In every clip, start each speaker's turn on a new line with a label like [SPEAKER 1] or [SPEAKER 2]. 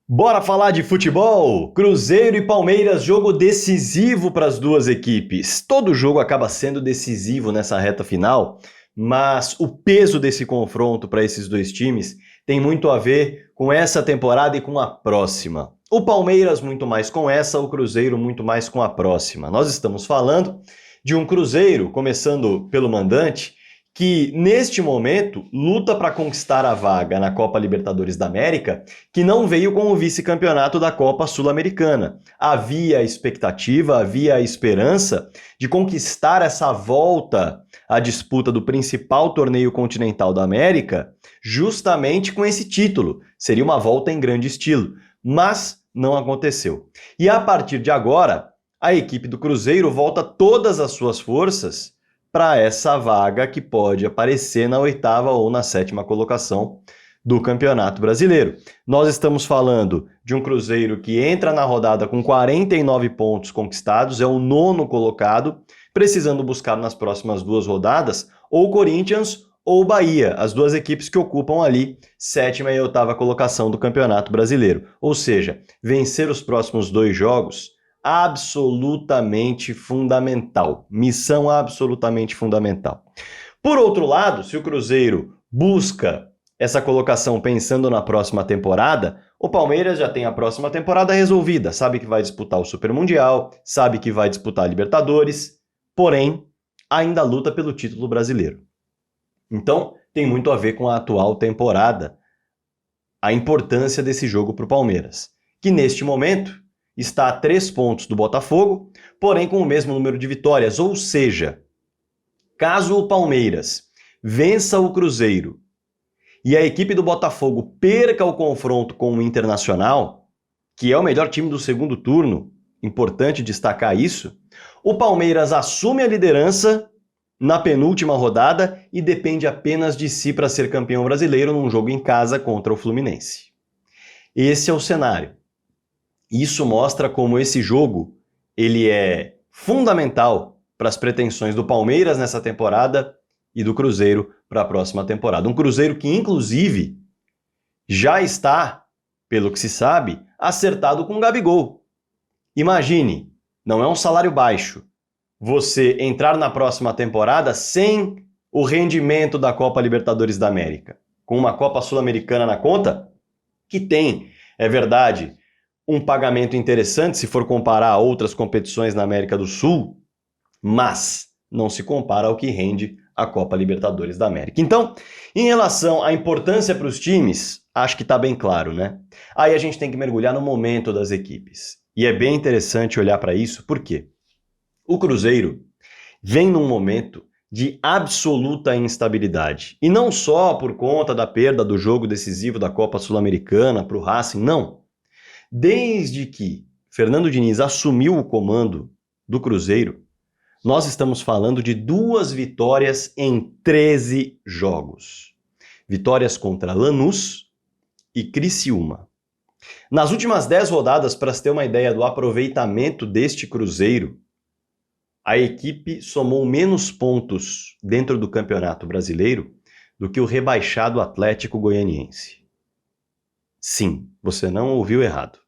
[SPEAKER 1] Bora falar de futebol? Cruzeiro e Palmeiras, jogo decisivo para as duas equipes. Todo jogo acaba sendo decisivo nessa reta final, mas o peso desse confronto para esses dois times tem muito a ver com essa temporada e com a próxima. O Palmeiras muito mais com essa, o Cruzeiro muito mais com a próxima. Nós estamos falando de um Cruzeiro, começando pelo mandante, que neste momento luta para conquistar a vaga na Copa Libertadores da América, que não veio com o vice-campeonato da Copa Sul-Americana. Havia a expectativa, havia a esperança de conquistar essa volta à disputa do principal torneio continental da América, justamente com esse título. Seria uma volta em grande estilo, mas não aconteceu. E a partir de agora, a equipe do Cruzeiro volta todas as suas forças para essa vaga que pode aparecer na 8ª ou na 7ª colocação do Campeonato Brasileiro. Nós estamos falando de um Cruzeiro que entra na rodada com 49 pontos conquistados, é o 9º colocado, precisando buscar nas próximas duas rodadas ou Corinthians ou Bahia, as duas equipes que ocupam ali 7ª e 8ª colocação do Campeonato Brasileiro. Ou seja, vencer os próximos dois jogos absolutamente fundamental. Missão absolutamente fundamental. Por outro lado, se o Cruzeiro busca essa colocação pensando na próxima temporada, o Palmeiras já tem a próxima temporada resolvida. Sabe que vai disputar o Super Mundial, sabe que vai disputar a Libertadores, porém, ainda luta pelo título brasileiro. Então, tem muito a ver com a atual temporada, a importância desse jogo para o Palmeiras, que neste momento está a 3 pontos do Botafogo, porém com o mesmo número de vitórias. Ou seja, caso o Palmeiras vença o Cruzeiro e a equipe do Botafogo perca o confronto com o Internacional, que é o melhor time do segundo turno, importante destacar isso, o Palmeiras assume a liderança na penúltima rodada e depende apenas de si para ser campeão brasileiro num jogo em casa contra o Fluminense. Esse é o cenário. Isso mostra como esse jogo ele é fundamental para as pretensões do Palmeiras nessa temporada e do Cruzeiro para a próxima temporada. Um Cruzeiro que, inclusive, já está, pelo que se sabe, acertado com o Gabigol. Imagine, não é um salário baixo, você entrar na próxima temporada sem o rendimento da Copa Libertadores da América, com uma Copa Sul-Americana na conta, que tem, é verdade, um pagamento interessante se for comparar a outras competições na América do Sul, mas não se compara ao que rende a Copa Libertadores da América. Então, em relação à importância para os times, acho que está bem claro, né? Aí a gente tem que mergulhar no momento das equipes. E é bem interessante olhar para isso, por quê? O Cruzeiro vem num momento de absoluta instabilidade. E não só por conta da perda do jogo decisivo da Copa Sul-Americana para o Racing, não. Desde que Fernando Diniz assumiu o comando do Cruzeiro, nós estamos falando de 2 vitórias em 13 jogos. Vitórias contra Lanús e Criciúma. Nas últimas 10 rodadas, para se ter uma ideia do aproveitamento deste Cruzeiro, a equipe somou menos pontos dentro do Campeonato Brasileiro do que o rebaixado Atlético Goianiense. Sim, você não ouviu errado.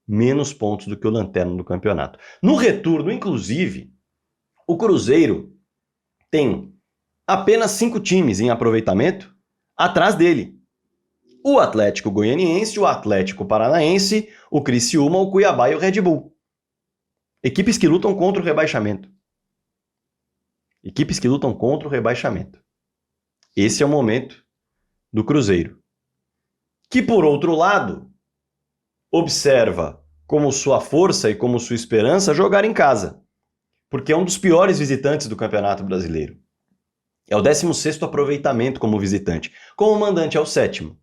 [SPEAKER 1] Menos pontos do que o lanterna do campeonato. No retorno, inclusive, o Cruzeiro tem apenas 5 times em aproveitamento atrás dele. O Atlético Goianiense, o Atlético Paranaense, o Criciúma, o Cuiabá e o Red Bull. Equipes que lutam contra o rebaixamento. Equipes que lutam contra o rebaixamento. Esse é o momento do Cruzeiro. Que, por outro lado, observa como sua força e como sua esperança jogar em casa, porque é um dos piores visitantes do Campeonato Brasileiro. É o 16º aproveitamento como visitante, como mandante é o 7º.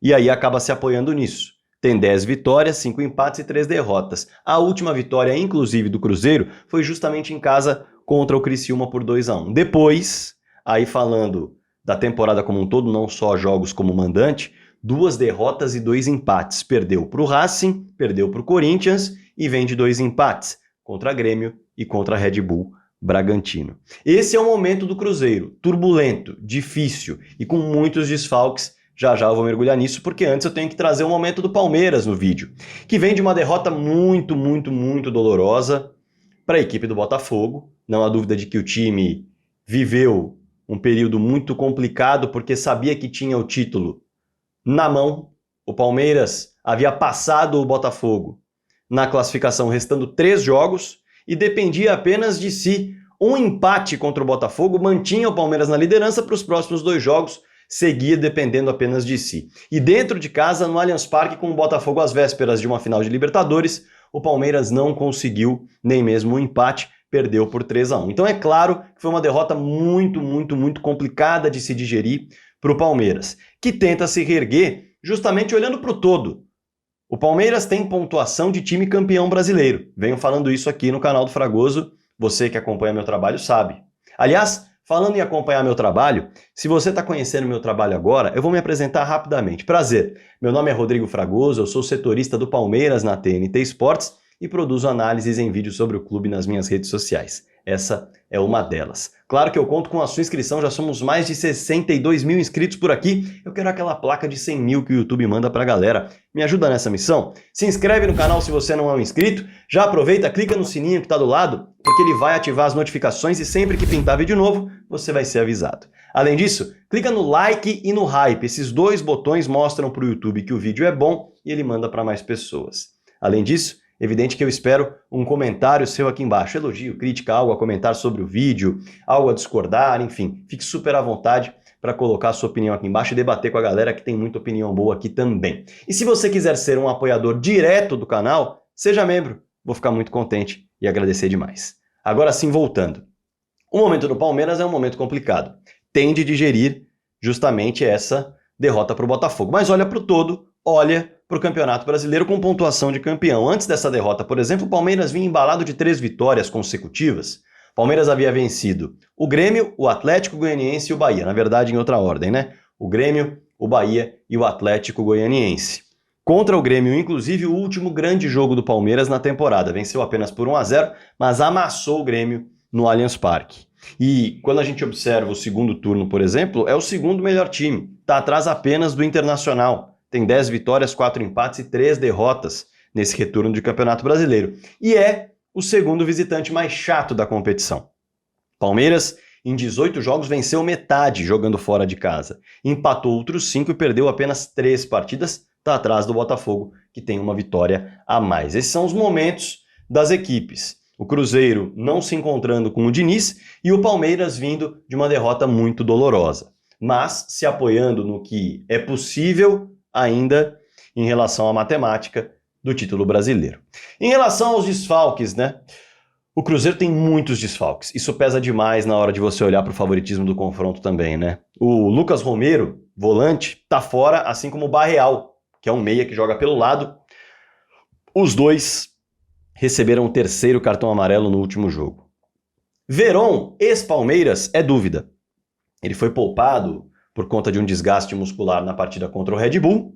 [SPEAKER 1] E aí acaba se apoiando nisso. Tem 10 vitórias, 5 empates e 3 derrotas. A última vitória, inclusive, do Cruzeiro foi justamente em casa contra o Criciúma por 2-1. Depois, aí falando da temporada como um todo, não só jogos como mandante, 2 derrotas e 2 empates. Perdeu para o Racing, perdeu para o Corinthians e vem de 2 empates contra Grêmio e contra Red Bull Bragantino. Esse é o momento do Cruzeiro, turbulento, difícil e com muitos desfalques, Já já eu vou mergulhar nisso, porque antes eu tenho que trazer o momento do Palmeiras no vídeo, que vem de uma derrota muito dolorosa para a equipe do Botafogo. Não há dúvida de que o time viveu um período muito complicado, porque sabia que tinha o título na mão. O Palmeiras havia passado o Botafogo na classificação, restando 3 jogos, e dependia apenas de si. Um empate contra o Botafogo mantinha o Palmeiras na liderança para os próximos 2 jogos, seguia dependendo apenas de si. E dentro de casa, no Allianz Parque, com o Botafogo às vésperas de uma final de Libertadores, o Palmeiras não conseguiu nem mesmo um empate, perdeu por 3-1. Então é claro que foi uma derrota muito complicada de se digerir para o Palmeiras, que tenta se reerguer justamente olhando para o todo. O Palmeiras tem pontuação de time campeão brasileiro. Venho falando isso aqui no canal do Fragoso, você que acompanha meu trabalho sabe. Aliás, falando em acompanhar meu trabalho, se você está conhecendo meu trabalho agora, eu vou me apresentar rapidamente. Prazer, meu nome é Rodrigo Fragoso, eu sou setorista do Palmeiras na TNT Esportes e produzo análises em vídeo sobre o clube nas minhas redes sociais. Essa é uma delas. Claro que eu conto com a sua inscrição, já somos mais de 62 mil inscritos por aqui. Eu quero aquela placa de 100 mil que o YouTube manda pra galera. Me ajuda nessa missão? Se inscreve no canal se você não é um inscrito. Já aproveita, clica no sininho que tá do lado, porque ele vai ativar as notificações e sempre que pintar vídeo novo, você vai ser avisado. Além disso, clica no like e no hype. Esses 2 botões mostram pro YouTube que o vídeo é bom e ele manda para mais pessoas. Além disso, evidente que eu espero um comentário seu aqui embaixo, elogio, crítica, algo a comentar sobre o vídeo, algo a discordar, enfim, fique super à vontade para colocar a sua opinião aqui embaixo e debater com a galera que tem muita opinião boa aqui também. E se você quiser ser um apoiador direto do canal, seja membro, vou ficar muito contente e agradecer demais. Agora sim, voltando. O momento do Palmeiras é um momento complicado. Tem de digerir justamente essa derrota para o Botafogo, mas olha para o todo, olha para o Campeonato Brasileiro com pontuação de campeão. Antes dessa derrota, por exemplo, o Palmeiras vinha embalado de 3 vitórias consecutivas. O Palmeiras havia vencido o Grêmio, o Atlético Goianiense e o Bahia. Na verdade, em outra ordem, né? O Grêmio, o Bahia e o Atlético Goianiense. Contra o Grêmio, inclusive, o último grande jogo do Palmeiras na temporada. Venceu apenas por 1-0, mas amassou o Grêmio no Allianz Parque. E quando a gente observa o segundo turno, por exemplo, é o segundo melhor time. Está atrás apenas do Internacional. Tem 10 vitórias, 4 empates e 3 derrotas nesse retorno de Campeonato Brasileiro. E é o segundo visitante mais chato da competição. Palmeiras, em 18 jogos, venceu metade jogando fora de casa. Empatou outros 5 e perdeu apenas 3 partidas. Está atrás do Botafogo, que tem uma vitória a mais. Esses são os momentos das equipes. O Cruzeiro não se encontrando com o Diniz e o Palmeiras vindo de uma derrota muito dolorosa. Mas se apoiando no que é possível ainda em relação à matemática do título brasileiro. Em relação aos desfalques, né? O Cruzeiro tem muitos desfalques. Isso pesa demais na hora de você olhar para o favoritismo do confronto também, né? O Lucas Romero, volante, tá fora, assim como o Barreal, que é um meia que joga pelo lado. Os dois receberam o 3º cartão amarelo no último jogo. Veron, ex-Palmeiras, é dúvida. Ele foi poupado por conta de um desgaste muscular na partida contra o Red Bull,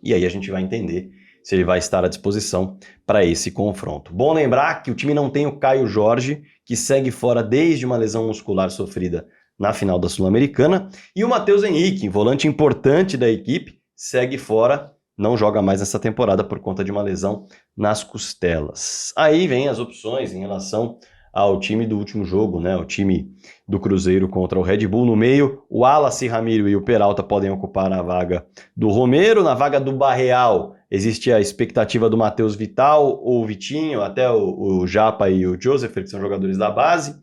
[SPEAKER 1] e aí a gente vai entender se ele vai estar à disposição para esse confronto. Bom lembrar que o time não tem o Caio Jorge, que segue fora desde uma lesão muscular sofrida na final da Sul-Americana, e o Matheus Henrique, volante importante da equipe, segue fora, não joga mais nessa temporada por conta de uma lesão nas costelas. Aí vem as opções em relação ao time do último jogo, né? O time do Cruzeiro contra o Red Bull. No meio, o Wallace Ramiro e o Peralta podem ocupar a vaga do Romero. Na vaga do Barreal, existe a expectativa do Matheus Vital ou Vitinho, até o Japa e o Joseph, que são jogadores da base.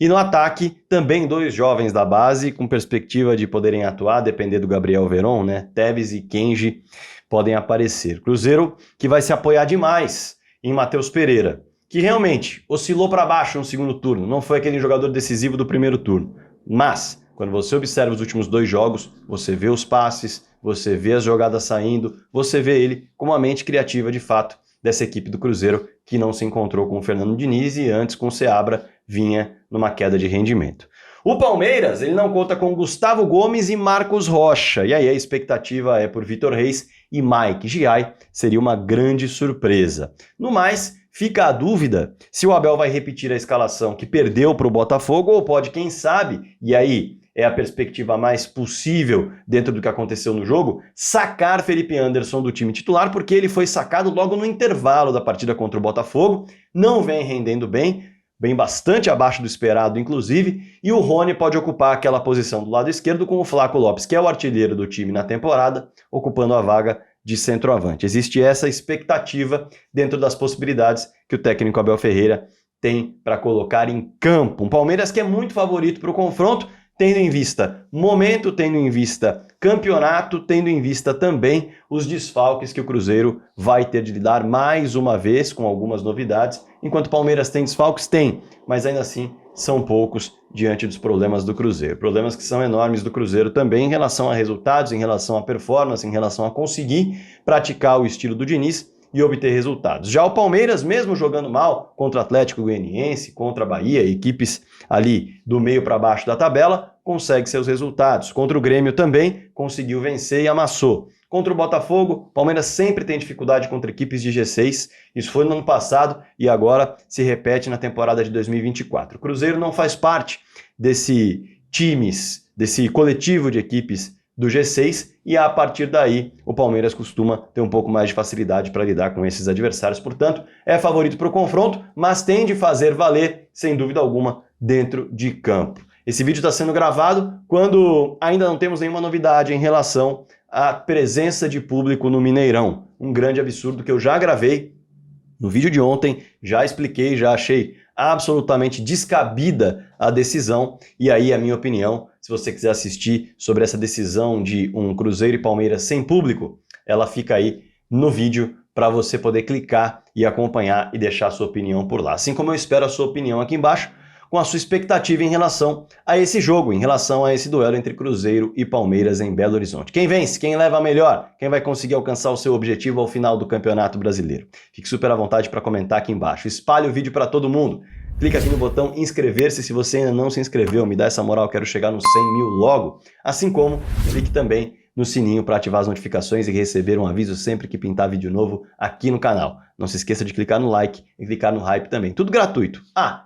[SPEAKER 1] E no ataque, também 2 jovens da base, com perspectiva de poderem atuar, depender do Gabriel Veron, né? Tevez e Kenji podem aparecer. Cruzeiro que vai se apoiar demais em Matheus Pereira, que realmente oscilou para baixo no segundo turno, não foi aquele jogador decisivo do primeiro turno. Mas, quando você observa os últimos 2 jogos, você vê os passes, você vê as jogadas saindo, você vê ele como a mente criativa de fato dessa equipe do Cruzeiro, que não se encontrou com o Fernando Diniz e antes com o Seabra vinha numa queda de rendimento. O Palmeiras, ele não conta com Gustavo Gomes e Marcos Rocha, e aí a expectativa é por Vitor Reis e Mike Giai, seria uma grande surpresa. No mais, fica a dúvida se o Abel vai repetir a escalação que perdeu para o Botafogo ou pode, quem sabe, e aí é a perspectiva mais possível dentro do que aconteceu no jogo, sacar Felipe Anderson do time titular, porque ele foi sacado logo no intervalo da partida contra o Botafogo, não vem rendendo bem bastante abaixo do esperado, inclusive, e o Rony pode ocupar aquela posição do lado esquerdo com o Flaco Lopes, que é o artilheiro do time na temporada, ocupando a vaga de centroavante. Existe essa expectativa dentro das possibilidades que o técnico Abel Ferreira tem para colocar em campo. Um Palmeiras que é muito favorito para o confronto, tendo em vista momento, tendo em vista campeonato, tendo em vista também os desfalques que o Cruzeiro vai ter de lidar mais uma vez, com algumas novidades. Enquanto o Palmeiras tem desfalques, tem, mas ainda assim são poucos diante dos problemas do Cruzeiro. Problemas que são enormes do Cruzeiro também em relação a resultados, em relação a performance, em relação a conseguir praticar o estilo do Diniz e obter resultados. Já o Palmeiras, mesmo jogando mal contra o Atlético Goianiense, contra a Bahia, equipes ali do meio para baixo da tabela, consegue seus resultados. Contra o Grêmio também conseguiu vencer e amassou. Contra o Botafogo, o Palmeiras sempre tem dificuldade contra equipes de G6. Isso foi no ano passado e agora se repete na temporada de 2024. O Cruzeiro não faz parte desse coletivo de equipes do G6 e a partir daí o Palmeiras costuma ter um pouco mais de facilidade para lidar com esses adversários. Portanto, é favorito para o confronto, mas tem de fazer valer, sem dúvida alguma, dentro de campo. Esse vídeo está sendo gravado quando ainda não temos nenhuma novidade em relação à presença de público no Mineirão. Um grande absurdo que eu já gravei no vídeo de ontem, já expliquei, já achei absolutamente descabida a decisão. E aí a minha opinião, se você quiser assistir sobre essa decisão de um Cruzeiro e Palmeiras sem público, ela fica aí no vídeo para você poder clicar e acompanhar e deixar a sua opinião por lá. Assim como eu espero a sua opinião aqui embaixo, com a sua expectativa em relação a esse jogo, em relação a esse duelo entre Cruzeiro e Palmeiras em Belo Horizonte. Quem vence? Quem leva a melhor? Quem vai conseguir alcançar o seu objetivo ao final do Campeonato Brasileiro? Fique super à vontade para comentar aqui embaixo. Espalhe o vídeo para todo mundo. Clica aqui no botão inscrever-se se você ainda não se inscreveu. Me dá essa moral, eu quero chegar nos 100 mil logo. Assim como clique também no sininho para ativar as notificações e receber um aviso sempre que pintar vídeo novo aqui no canal. Não se esqueça de clicar no like e clicar no hype também. Tudo gratuito.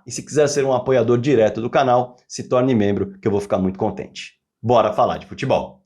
[SPEAKER 1] E se quiser ser um apoiador direto do canal, se torne membro que eu vou ficar muito contente. Bora falar de futebol!